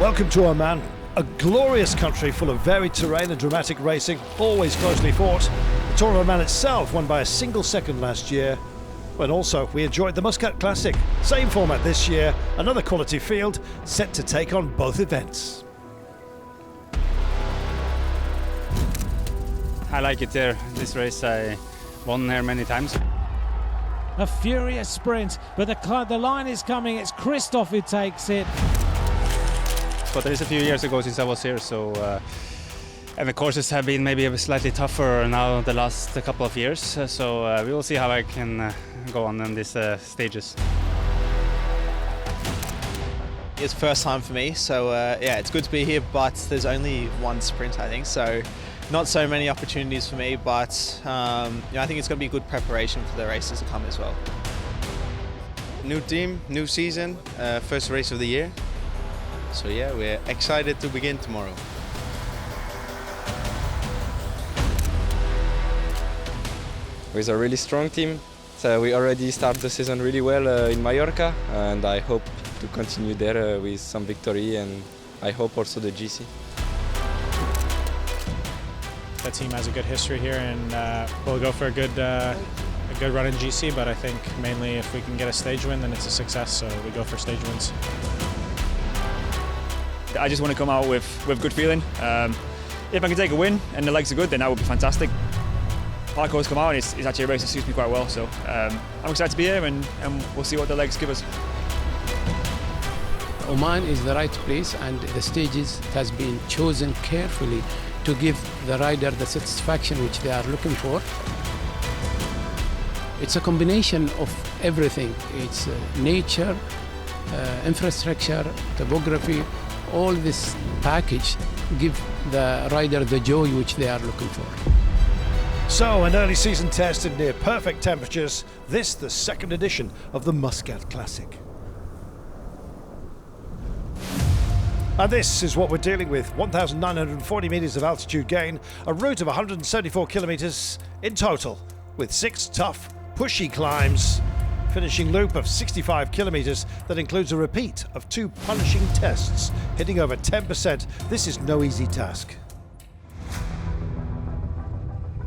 Welcome to Oman, a glorious country full of varied terrain and dramatic racing, always closely fought. The Tour of Oman itself won by a single second last year. And also, we enjoyed the Muscat Classic. Same format this year, another quality field set to take on both events. I like it there. This race I won here many times. A furious sprint, but the line is coming. It's Christoph who takes it. But it is a few years ago since I was here, so and the courses have been maybe a bit slightly tougher now the last couple of years. So we will see how I can go on in these stages. It's first time for me, so yeah, it's good to be here. But there's only one sprint, I think, so not so many opportunities for me. But I think it's going to be good preparation for the races to come as well. New team, new season, first race of the year. So yeah, we're excited to begin tomorrow. With a really strong team. So we already started the season really well in Mallorca, and I hope to continue there with some victory, and I hope also the GC. The team has a good history here, and we'll go for a good run in GC, but I think mainly if we can get a stage win, then it's a success, so we go for stage wins. I just want to come out with good feeling. If I can take a win and the legs are good, then that would be fantastic. Parkour's come out, and it's actually a race that suits me quite well, so I'm excited to be here, and we'll see what the legs give us. Oman is the right place, and the stages has been chosen carefully to give the rider the satisfaction which they are looking for. It's a combination of everything. It's nature, infrastructure, topography. All this package give the rider the joy which they are looking for. So, an early season test in near perfect temperatures. This, the second edition of the Muscat Classic. And this is what we're dealing with. 1,940 metres of altitude gain, a route of 174 kilometres in total, with 6 tough, pushy climbs. Finishing loop of 65 kilometres that includes a repeat of 2 punishing tests, hitting over 10%. This is no easy task.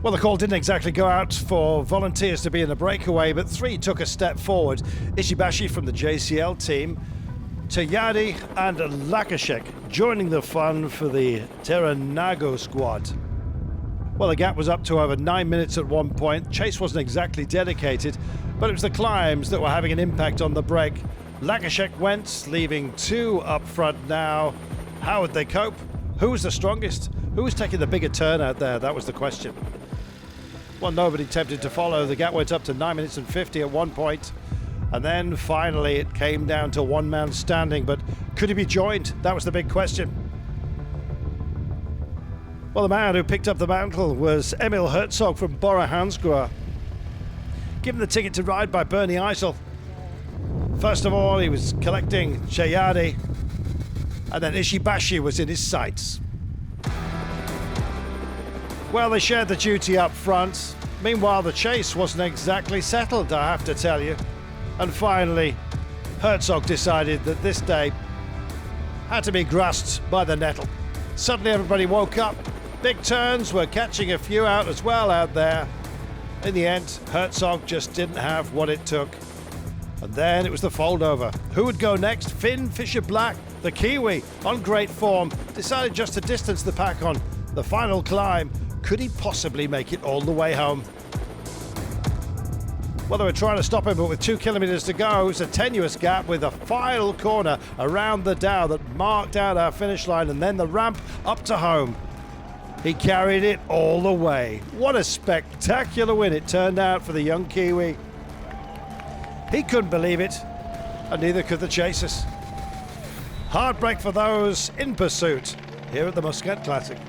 Well, the call didn't exactly go out for volunteers to be in the breakaway, but 3 took a step forward. Ishibashi from the JCL team, Tayadi and Lakashek joining the fun for the Teranago squad. Well, the gap was up to over 9 minutes at one point. Chase wasn't exactly dedicated, but it was the climbs that were having an impact on the break. Lakashek went, leaving 2 up front now. How would they cope? Who was the strongest? Who was taking the bigger turn out there? That was the question. Well, nobody tempted to follow. The gap went up to 9 minutes and 50 at one point. And then finally it came down to one man standing. But could he be joined? That was the big question. Well, the man who picked up the mantle was Emil Herzog from Bora Hansgrohe, given the ticket to ride by Bernie Eisel. First of all, he was collecting Chayadi, and then Ishibashi was in his sights. Well, they shared the duty up front. Meanwhile, the chase wasn't exactly settled, I have to tell you. And finally, Herzog decided that this day had to be grasped by the nettle. Suddenly everybody woke up. Big turns were catching a few out as well out there. In the end, Herzog just didn't have what it took. And then it was the fold over. Who would go next? Finn Fisher-Black, the Kiwi, on great form, decided just to distance the pack on the final climb. Could he possibly make it all the way home? Well, they were trying to stop him, but with 2 kilometres to go, it was a tenuous gap with a final corner around the Dow that marked out our finish line, and then the ramp up to home. He carried it all the way. What a spectacular win it turned out for the young Kiwi. He couldn't believe it, and neither could the chasers. Heartbreak for those in pursuit here at the Muscat Classic.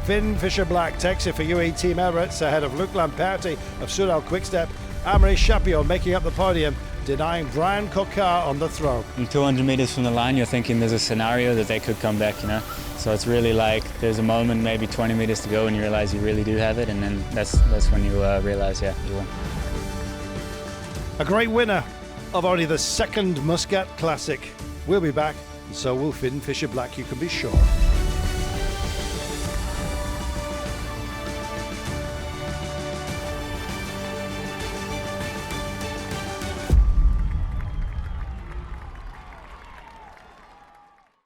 Finn Fisher-Black takes it for UE Team Emirates ahead of Luc Lamperti of Soudal Quickstep. Amaury Chapion making up the podium, denying Brian Coquart on the throne. 200 meters from the line, you're thinking there's a scenario that they could come back, you know. So it's really like there's a moment, maybe 20 meters to go, and you realize you really do have it, and then that's when you realize, yeah, you won. A great winner of only the second Muscat Classic. We'll be back, and so will Finn Fisher Black, you can be sure.